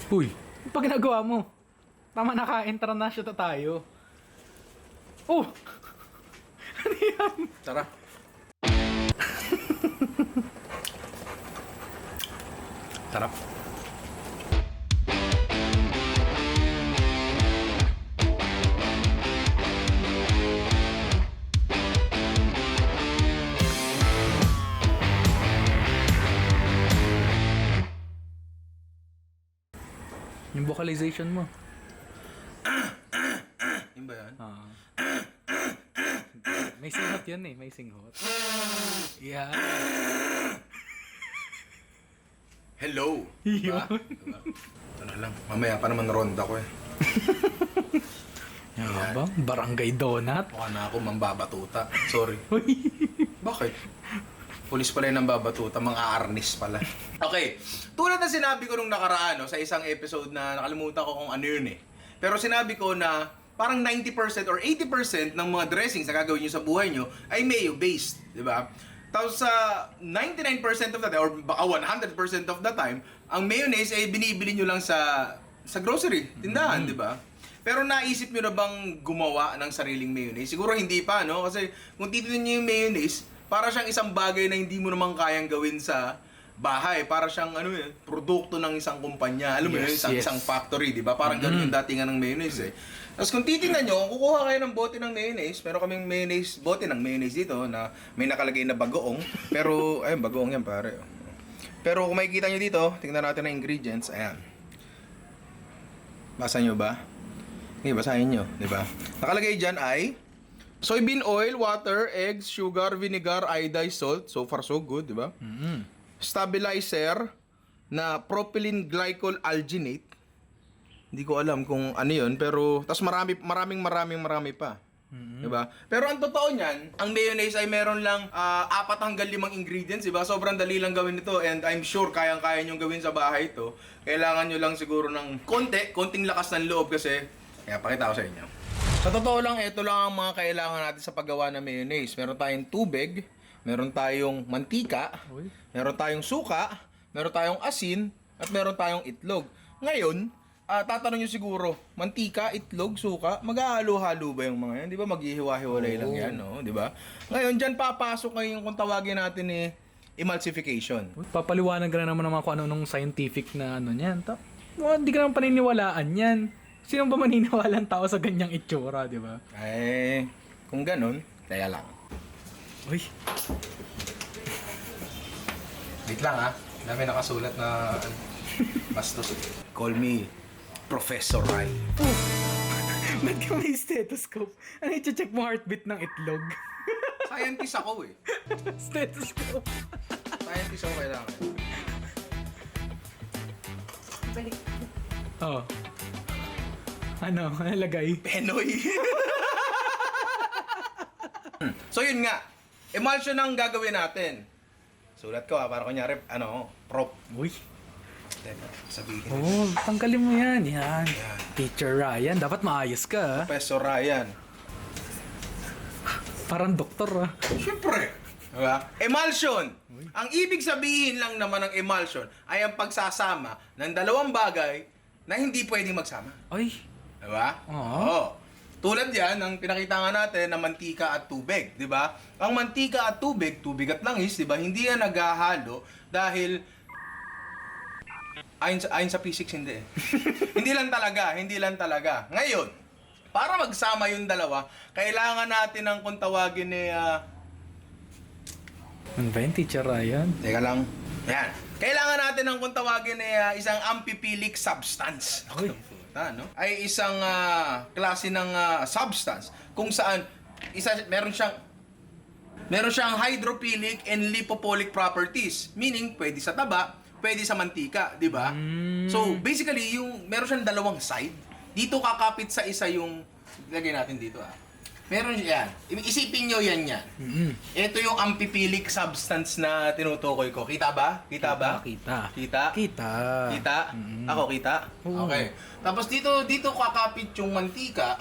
Uy, ano pa ginagawa mo? Tama, naka-entra na siya tayo. Oh! Ano yan? Tara. Sarap. Yung vocalization mo. Yun ba yan? May singhot yun eh, may singhot. Yeah. Hello! Yun. Diba? Ano lang, mamaya pa naman ronda ko eh. Yan ba? Barangay Donut. Mukha na ako mambabatuta. Sorry. Uy. Bakit? Pulis pala yung nambabatuta, mga arnis pala. Okay, tulad na sinabi ko nung nakaraan, no, sa isang episode na nakalimutan ko kung ano yun eh. Pero sinabi ko na parang 90% or 80% ng mga dressings na gagawin nyo sa buhay nyo ay mayo-based, di ba? Tapos sa 99% of the time, or baka 100% of the time, ang mayonnaise ay binibili nyo lang sa grocery, tindahan, di ba? Pero naisip nyo na bang gumawa ng sariling mayonnaise? Siguro hindi pa, no? Kasi kung titignan nyo yung mayonnaise, para siyang isang bagay na hindi mo naman kayang gawin sa bahay. Para siyang ano yun, produkto ng isang kumpanya. Alam mo yun, isang factory, di ba? Parang ganun yung datingan ng mayonnaise eh. Tapos kung titingnan nyo, kung kukuha kayo ng bote ng mayonnaise, meron kaming bote ng mayonnaise dito na may nakalagay na bagoong. Pero, ayun, bagoong yan pare. Pero kung makikita nyo dito, tingnan natin ang ingredients. Ayan. Basa nyo ba? Okay, basahin nyo, di ba? Nakalagay dyan ay soybean oil, water, eggs, sugar, vinegar, iodized salt. So far so good, di ba? Stabilizer na propylene glycol alginate. Hindi ko alam kung ano 'yun, pero tas maraming pa. Di ba? Pero ang totoo niyan, ang mayonnaise ay meron lang 4 hanggang 5 ingredients, di ba? Sobrang dali lang gawin ito and I'm sure kayang-kaya nyo gawin sa bahay ito. Kailangan nyo lang siguro ng konting lakas ng loob kasi kaya pakita ko sa inyo. Sa totoo lang, ito lang ang mga kailangan natin sa paggawa ng mayonnaise. Meron tayong tubig, meron tayong mantika, meron tayong suka, meron tayong asin, at meron tayong itlog. Ngayon, tatanong nyo siguro, mantika, itlog, suka, mag-ahalo-halo ba yung mga yan? Di ba maghihiwa-hiwalay lang yan, no? Di ba? Ngayon, dyan papasok ngayon kung tawagin natin emulsification. Papaliwanag ka na naman naman kung ano nung scientific na ano niyan. Hindi ka naman paniniwalaan yan. Sino ba maniniwalang tao sa ganyang itsura, di ba? Ay, kung ganun, kaya lang. Uy. Wait lang ha. Dami nakasulat na bastos. Call me Professor Rai. Ba't ka may stethoscope? Ano i-check mo heartbeat ng itlog? Scientist ako eh. Stethoscope. Scientist ako kailangan. Oh. Ano lagay? Penoy. So yun nga. Emulsion ang gagawin natin. Sulat ko para kunyari, prop. Uy. Teka, sabihin. Oh, tanggalin mo yan. Yan. Yan. Teacher Ryan, dapat maayos ka. Professor Ryan. Parang doktor. Siyempre. Diba? Emulsion. Ang ibig sabihin lang naman ng emulsion ay ang pagsasama ng dalawang bagay na hindi pwedeng magsama. Ay. Diba? Oo. Tulad yan, ang pinakita nga natin na mantika at tubig, di ba? Ang mantika at tubig at langis, di ba? Hindi yan naghahalo dahil ayon sa physics hindi. Hindi lang talaga. Ngayon, para magsama yung dalawa, kailangan natin ng kung tawagin Ano ba yun, Teacher Ryan? Teka lang. Yan. Kailangan natin ng kung tawagin isang amphiphilic substance. Uy. No? Ay isang klase ng substance kung saan meron siyang hydrophilic and lipophilic properties, meaning pwede sa taba, pwede sa mantika, di ba? So basically meron siyang dalawang side. Dito kakapit sa isa yung lagay natin dito Meron yan. Isipin nyo yan. Ito yung amphiphilic substance na tinutukoy ko. Kita ba? Kita? Ako kita? Oo. Okay. Tapos dito kakapit yung mantika,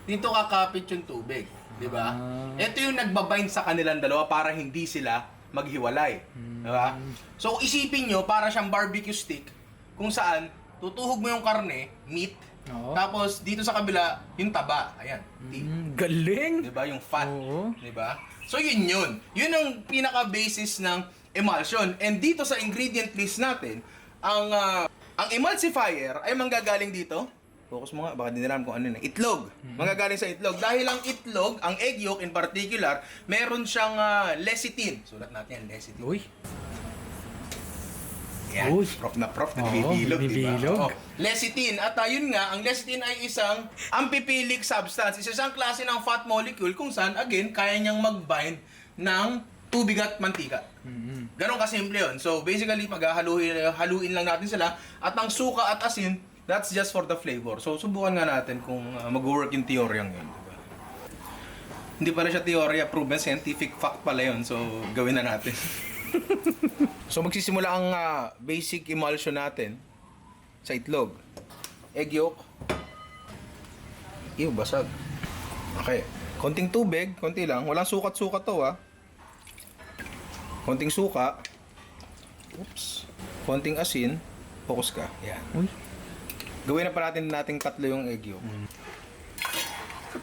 dito kakapit yung tubig. Di ba? Ito yung nagbabind sa kanilang dalawa para hindi sila maghiwalay. Di ba? So isipin nyo, para siyang barbecue stick kung saan tutuhog mo yung karne, meat, Oo. tapos dito sa kabila, yung taba. Ayan. Galing! Diba? Yung fat. Oo. Diba? So yun yun. Yun ang pinaka-basis ng emulsion. And dito sa ingredient list natin, ang emulsifier ay manggagaling dito. Focus mo nga, baka di nila alam kung ano yun. Itlog. Manggagaling sa itlog. Dahil ang itlog, ang egg yolk in particular, meron siyang lecithin. Sulat natin yan, lecithin. Uy. Yan. Uy. Prof na prof, Oo, nagbibilog, nagbibilog. diba? Lecithin. At yun nga, ang lecithin ay isang amphiphilic substance. Isa siyang klase ng fat molecule kung saan, again, kaya niyang mag-bind ng tubig at mantika. Ganon kasimple yun. So, basically, haluin lang natin sila. At ang suka at asin, that's just for the flavor. So, subukan nga natin kung mag-work yung teoryang yun. Diba? Hindi pala siya teorya, proven scientific fact pala yun. So, gawin na natin. So, magsisimula ang basic emulsion natin sa itlog. Egg yolk. Ew, basag. Okay. Konting tubig, konti lang. Walang sukat-sukat to, Konting suka. Oops. Konting asin. Focus ka. Yan. Uy. Gawin na pa nating tatlo yung egg yolk.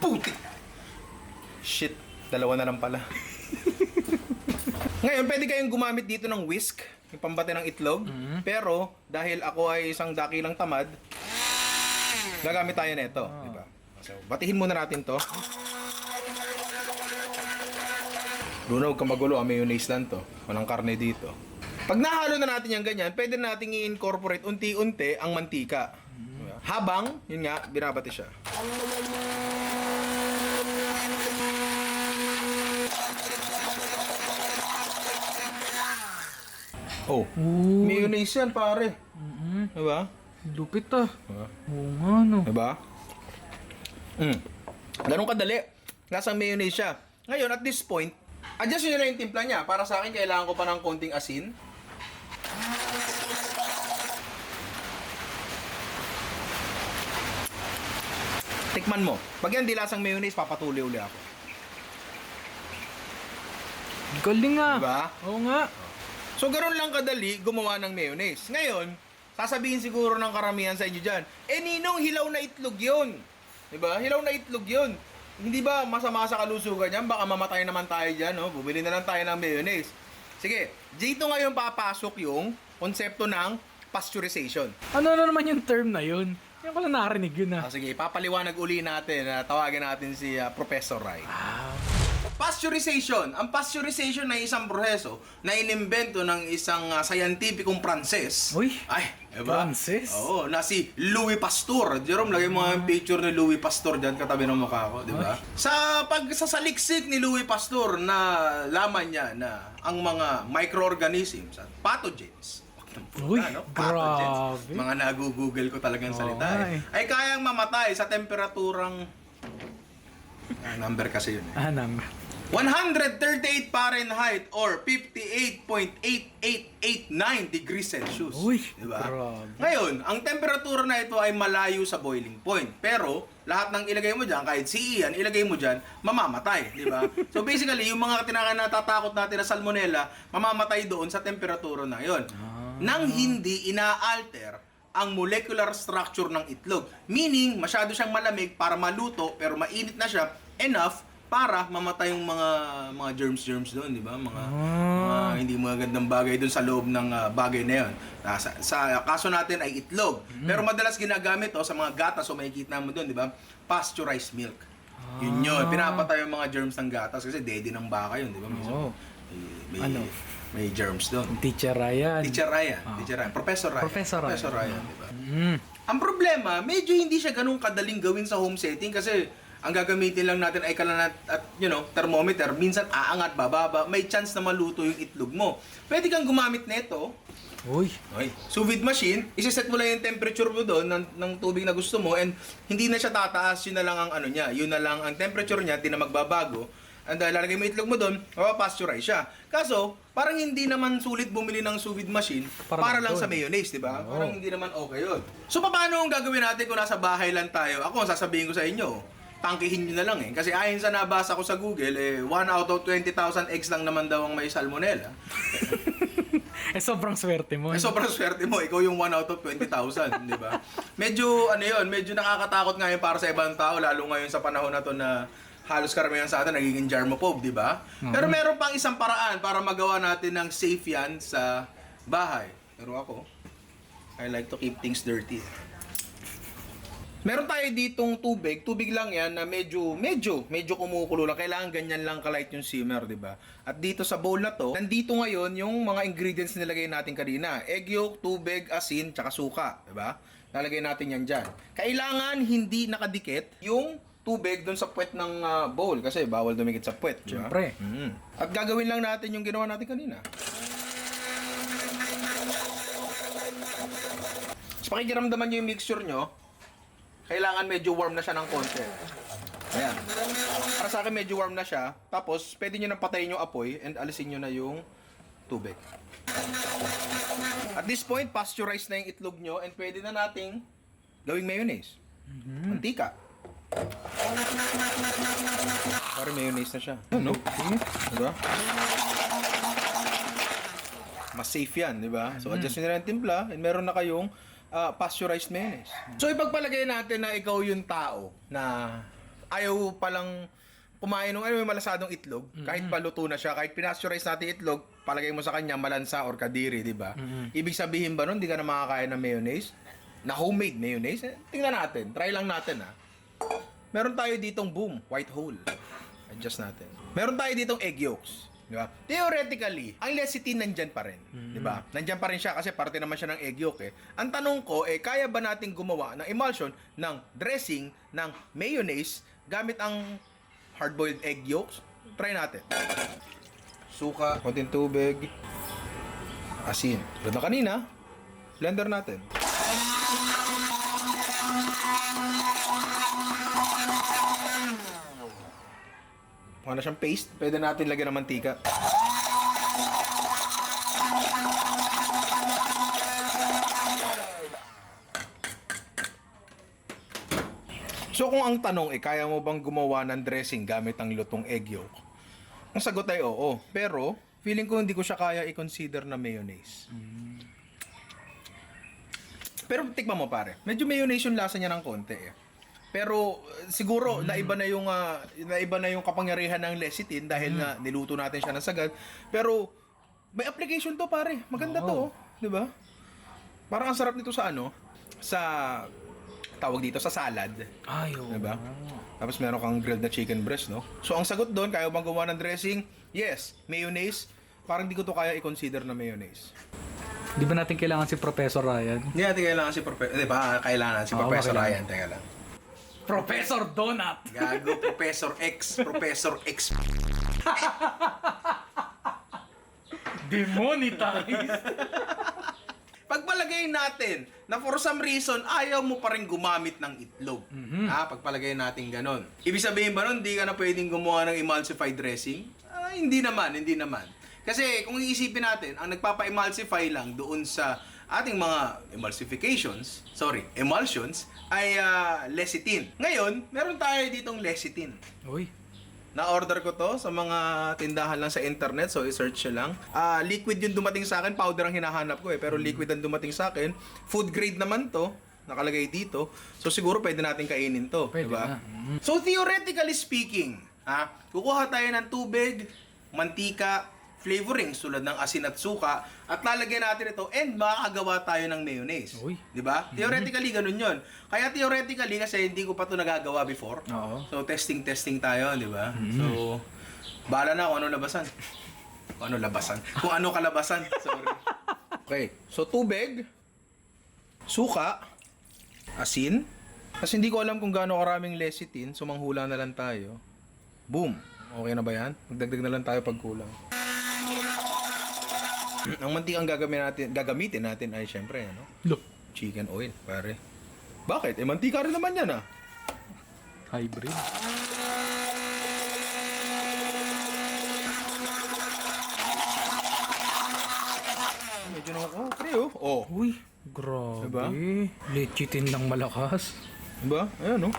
Puti! Shit. Dalawa na lang pala. Ngayon, pwede kayong gumamit dito ng whisk, yung pambate ng itlog. Pero, dahil ako ay isang dakilang tamad, gagamit tayo nito. Diba? So, batihin muna natin to. Bruno, huwag kang magulo. Mayonnaise lang to. Walang karne dito. Pag nahalo na natin yung ganyan, pwede natin i-incorporate unti-unti ang mantika. Diba? Habang, yun nga, binabati siya. Oh, Uy. mayonnaise yan, pare. Diba? Lupit Diba? Oo nga, no. Diba? Ganun kadali. Lasang mayonnaise siya. Ngayon, at this point, adjust nyo na yung timpla niya. Para sa akin, kailangan ko pa ng konting asin. Tikman mo. Pag yan di lasang mayonnaise, papatuloy uli ako. Galing nga. Diba? Oo nga. So, ganun lang kadali gumawa ng mayonnaise. Ngayon, sasabihin siguro ng karamihan sa inyo dyan, Ninong, hilaw na itlog yun. Diba? Hilaw na itlog yun. Hindi ba masama sa kalusugan yan? Baka mamatay naman tayo dyan, no? Bumili na lang tayo ng mayonnaise. Sige, dito ngayon papasok yung konsepto ng pasteurization. Ano naman yung term na yun? Yan ko lang narinig yun Sige, papaliwanag uli natin. Tawagin natin si Professor Rai. Pasteurization. Ang pasteurization ay isang proseso na inimbento ng isang scientificong Pranses. Uy, Ay, diba? Pranses? Oo, na si Louis Pasteur. Jerome, lagay mo nga yung picture ni Louis Pasteur dyan katabi ng mukha ko, di ba? Sa pagsasaliksik ni Louis Pasteur na laman niya na ang mga microorganisms at pathogens. Uy, Pathogens. grabe. Mga nagugugol ko talagang salita ay kayang mamatay sa temperaturang number kasi yun. Number. 138 Fahrenheit or 58.8889 degrees Celsius. Uy, diba? grabe. Ngayon, ang temperatura na ito ay malayo sa boiling point. Pero, lahat ng ilagay mo dyan, kahit si Ian, ilagay mo dyan, mamamatay. Di ba? So basically, yung mga natatakot natin na salmonella, mamamatay doon sa temperatura na yon. Nang hindi ina-alter ang molecular structure ng itlog. Meaning, masyado siyang malamig para maluto, pero mainit na siya enough para mamatay yung mga germs doon, di ba? Mga hindi magandang bagay doon sa loob ng bagay na 'yon. Sa kaso natin ay itlog. Pero madalas ginagamit sa mga gatas o makikita mo doon, di ba? Pasteurized milk. Yun. Pinapatay yung mga germs ng gatas kasi daddy ng baka yun, di ba? May germs doon. Teacher Ryan. Teacher Ryan. Professor Ryan. Professor Ryan. Di ba? Ang problema, medyo hindi siya ganun kadaling gawin sa home setting kasi ang gagamitin lang natin ay kalanat at thermometer. Minsan aangat, bababa. May chance na maluto yung itlog mo. Pwede kang gumamit nito. Uy. Sous vide machine, isiset mo lang yung temperature mo doon ng tubig na gusto mo and hindi na siya tataas. Yun na lang ang niya. Yun na lang ang temperature niya, hindi na magbabago. And lalagay mo itlog mo doon, mapapasteurize siya. Kaso, parang hindi naman sulit bumili ng sous vide machine para lang sa mayonnaise, di ba? Parang hindi naman okay yun. So, paano ang gagawin natin kung nasa bahay lang tayo? Ako, sasabihin ko sa inyo, tangkihin nyo na lang Kasi ayon sa nabasa ko sa Google, 1 out of 20,000 eggs lang naman daw ang may salmonella. sobrang swerte mo. Ay, sobrang swerte mo. Ikaw yung 1 out of 20,000, di ba? Medyo, medyo nakakatakot ngayon para sa ibang tao, lalo ngayon sa panahon na to na halos karamihan sa atin nagiging germaphobe, di ba? Pero meron pang isang paraan para magawa natin ng safe yan sa bahay. Pero ako, I like to keep things dirty. Meron tayo ditong tubig lang yan na medyo kumukulo lang. Kailangan ganyan lang kalight yung simmer, di ba? At dito sa bowl na to, nandito ngayon yung mga ingredients na nilagay natin kanina. Egg yolk, tubig, asin, tsaka suka, di ba? Lalagay natin yan dyan. Kailangan hindi nakadikit yung tubig doon sa puwet ng bowl kasi bawal dumikit sa puwet, di ba? Siyempre. At gagawin lang natin yung ginawa natin kanina. So, pakikiramdaman nyo yung mixture nyo, kailangan medyo warm na siya ng konti. Ayan. Para sa akin medyo warm na siya. Tapos, pwede nyo nang patayin yung apoy and alisin nyo na yung tubig. At this point, pasteurized na yung itlog nyo and pwede na nating gawing mayonnaise. Mantika. Parang mayonnaise na siya. Ano? Diba? Mas safe yan, di ba? So, adjust nyo na yung timpla and meron na kayong pasteurized mayonnaise. So, ipagpalagay natin na ikaw yung tao na ayaw palang kumain ng may malasadong itlog, kahit paluto na siya, kahit pinasteurize natin itlog, palagay mo sa kanya malansa or kadiri, di ba? Ibig sabihin ba nun, di ka na makakain ng mayonnaise? Na homemade mayonnaise? Tingnan natin. Try lang natin, ha. Meron tayo ditong white whole. Adjust natin. Meron tayo ditong egg yolks. Di ba? Theoretically, ang lecithin nandyan pa rin. Di ba? Nandyan pa rin siya kasi parte naman siya ng egg yolk eh. Ang tanong ko, kaya ba natin gumawa ng emulsion ng dressing ng mayonnaise gamit ang hard-boiled egg yolks? Try natin. Suka, konting tubig, asin. Tulad na kanina, blender natin. Mukha na siyang paste. Pwede natin lagyan ng mantika. So kung ang tanong kaya mo bang gumawa ng dressing gamit ang lutong egg yolk? Ang sagot ay oo. Pero feeling ko hindi ko siya kaya i-consider na mayonnaise. Pero tikman mo pare. Medyo mayonnaise yung lasa niya ng konti eh. Pero siguro naiba na yung kapangyarihan ng lecithin dahil nga niluto natin siya ng sagad. Pero may application to pare. Maganda to, 'di ba? Parang ang sarap nito sa sa tawag dito sa salad. Ay, oo. 'Di ba? Tapos meron kang grilled na chicken breast, no? So ang sagot doon, kaya bang gawa ng dressing? Yes, mayonnaise. Parang di ko to kaya i-consider na mayonnaise. Di ba natin kailangan si Professor Ryan? Hindi natin kailangan si Professor, di ba? Kailangan si Professor Ryan, teka lang. Professor Donut! Gago, Professor X. Demonetize! Pagpalagay natin na for some reason ayaw mo pa rin gumamit ng itlog. Pagpalagay natin ganon. Ibig sabihin ba nun, hindi ka na pwedeng gumawa ng emulsified dressing? Hindi naman. Kasi kung iisipin natin, ang nagpapa-emulsify lang doon sa ating mga emulsions ay lecithin. Ngayon, meron tayo ditong lecithin. Uy. Na-order ko to sa mga tindahan lang sa internet, so i-search nyo lang. Liquid yung dumating sa akin, powder ang hinahanap ko pero liquid ang dumating sa akin. Food grade naman to, nakalagay dito. So siguro pwede natin kainin to, Pwede diba? na. So theoretically speaking, kukuha tayo ng tubig, mantika, flavorings tulad ng asin at suka at lalagyan natin ito and makakagawa tayo ng mayonnaise. Uy. 'Di ba? Theoretically ganun 'yon. Kaya theoretically kasi hindi ko pa 'to nagagawa before. Oo. So testing tayo, 'di ba? So bahala na kung ano labasan. Kung ano kalabasan. Sorry. Okay. So tubig, suka, asin. Kasi hindi ko alam kung gaano karaming lecithin, so manghula na lang tayo. Boom. Okay na ba 'yan? Magdagdag na lang tayo pag kulang. Ang mantikang gagamitin natin ay syempre, chicken oil, pare. Bakit? Mantika rin naman yan, Hybrid. Medyo pre, oh. Uy, grabe. Diba? Lecithin lang malakas. Diba? Ayan,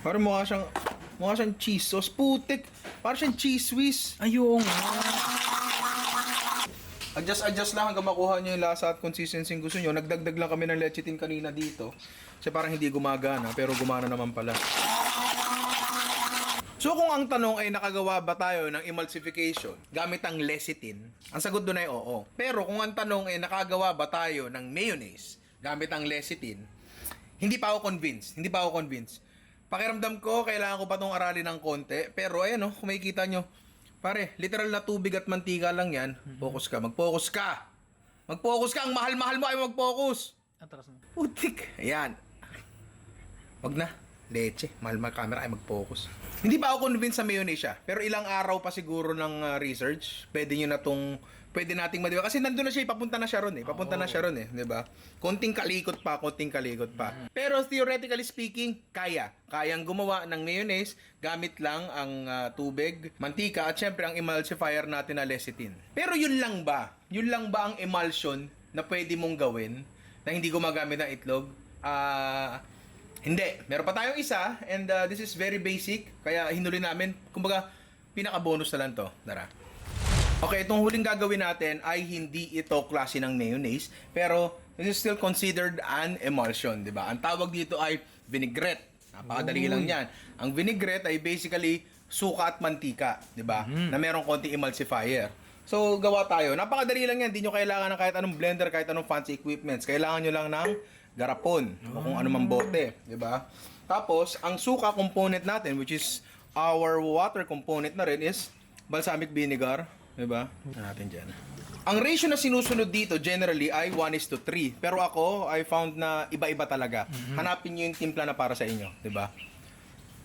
Parang mukha siyang cheese sauce. Putik. Parang siyang cheese whiz. Ayun nga. Adjust lang hanggang makuha nyo yung lasa at consistency yung gusto nyo. Nagdagdag lang kami ng lecithin kanina dito. Kasi parang hindi gumagana, pero gumana naman pala. So kung ang tanong ay nakagawa ba tayo ng emulsification gamit ang lecithin, ang sagot doon ay oo. Pero kung ang tanong ay nakagawa ba tayo ng mayonnaise gamit ang lecithin, hindi pa ako convinced. Pakiramdam ko, kailangan ko pa itong aralin ng konti. Pero ayan kung makikita nyo, pare, literal na tubig at mantika lang yan. Focus ka, mag-focus ka. Mag-focus ka, ang mahal-mahal mo ay mag-focus. Atras mo. Putik. Ayan. Wag na. Leche. Mahal-mahal camera ay mag-focus. Hindi pa ako convinced sa mayonnaise siya. Pero ilang araw pa siguro ng research, pwede nating madiwa. Kasi nandun na siya, papunta na siya ron di ba? Konting kalikot pa. Pero theoretically speaking, kayang gumawa ng mayonnaise gamit lang ang tubig, mantika, at syempre ang emulsifier natin na lecithin. Pero yun lang ba ang emulsion na pwede mong gawin na hindi gumagamit ng itlog? Hindi. Meron pa tayong isa, and this is very basic, kaya hinuli namin, kumbaga, pinaka-bonus na lang to. Tara. Okay, itong huling gagawin natin ay hindi ito klase ng mayonnaise, pero this is still considered an emulsion, di ba? Ang tawag dito ay vinaigrette. Napakadali lang yan. Ang vinaigrette ay basically suka at mantika, di ba? Na merong konting emulsifier. So, gawa tayo. Napakadali lang yan. Hindi nyo kailangan ng kahit anong blender, kahit anong fancy equipments. Kailangan nyo lang ng garapon o kung ano mang bote, di ba? Tapos, ang suka component natin, which is our water component na rin, is balsamic vinegar, di ba? Natin dyan. Ang ratio na sinusunod dito generally ay 1:3. Pero ako, I found na iba-iba talaga. Hanapin nyo yung timpla na para sa inyo, di ba?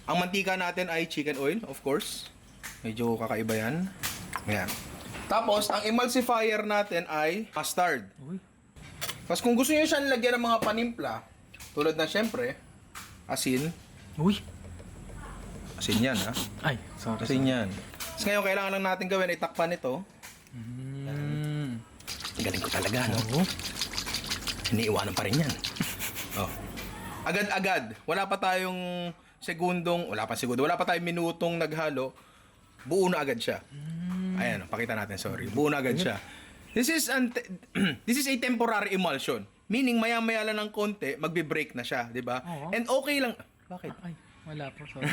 Ang mantika natin ay chicken oil, of course. Medyo kakaiba yan. Ayan. Tapos, ang emulsifier natin ay mustard. Uy. Tapos kung gusto niyo siyang lagyan ng mga panimpla, tulad na syempre, asin. Uy. Asin yan, ha? Ay, sorry. Asin yan. Tapos ngayon, kailangan lang natin gawin ay takpan ito. Galing ko talaga, no? Oo. Iniiwanan pa rin yan. Oh. Agad-agad. Wala pa tayong wala pa tayong minutong naghalo. Buo na agad siya. Ayan, pakita natin, sorry. Buo na agad siya. This is a temporary emulsion. Meaning, maya-maya lang ng konti, magbe-break na siya, di ba? Oo. And okay lang. Bakit? Ay, wala po, sorry.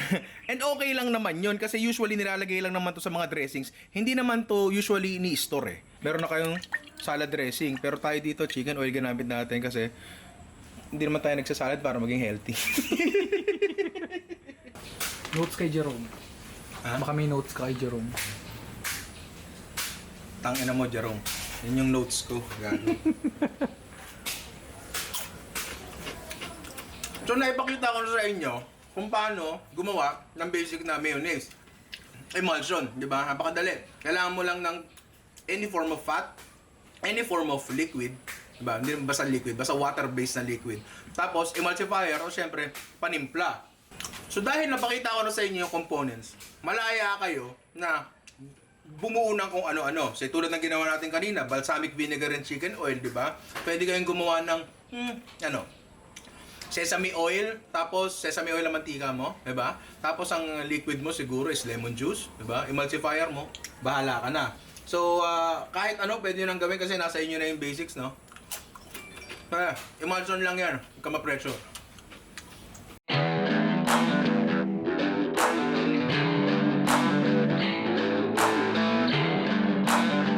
And okay lang naman yun kasi usually nilalagay lang naman to sa mga dressings. Hindi naman to usually ni-store eh. Meron na kayong salad dressing. Pero tayo dito, chicken oil ginamit natin kasi hindi naman tayo nagsasalad para maging healthy. Notes kay Jerome. Ha? Baka may notes ka kay Jerome. Tangina mo, Jerome. Yan yung notes ko. Gago. So, naipakita ko na sa inyo kung paano gumawa ng basic na mayonnaise. Emulsion, di ba? Napakadali. Kailangan mo lang ng any form of fat, any form of liquid, di ba? Hindi basta liquid, basta water-based na liquid. Tapos, emulsifier, o syempre, panimpla. So, dahil napakita ko na sa inyo yung components, malaya kayo na bumuo ng kung ano-ano. So, tulad ng ginawa natin kanina, balsamic vinegar and chicken oil, di ba? Pwede kayong gumawa ng, sesame oil, tapos sesame oil ang mantika mo, di ba? Tapos ang liquid mo siguro is lemon juice, di ba? Emulsifier mo, bahala ka na. So, kahit ano, pwede nyo nang gawin kasi nasa inyo na yung basics, no? Emulsion lang yan, huwag ka ma-pressure.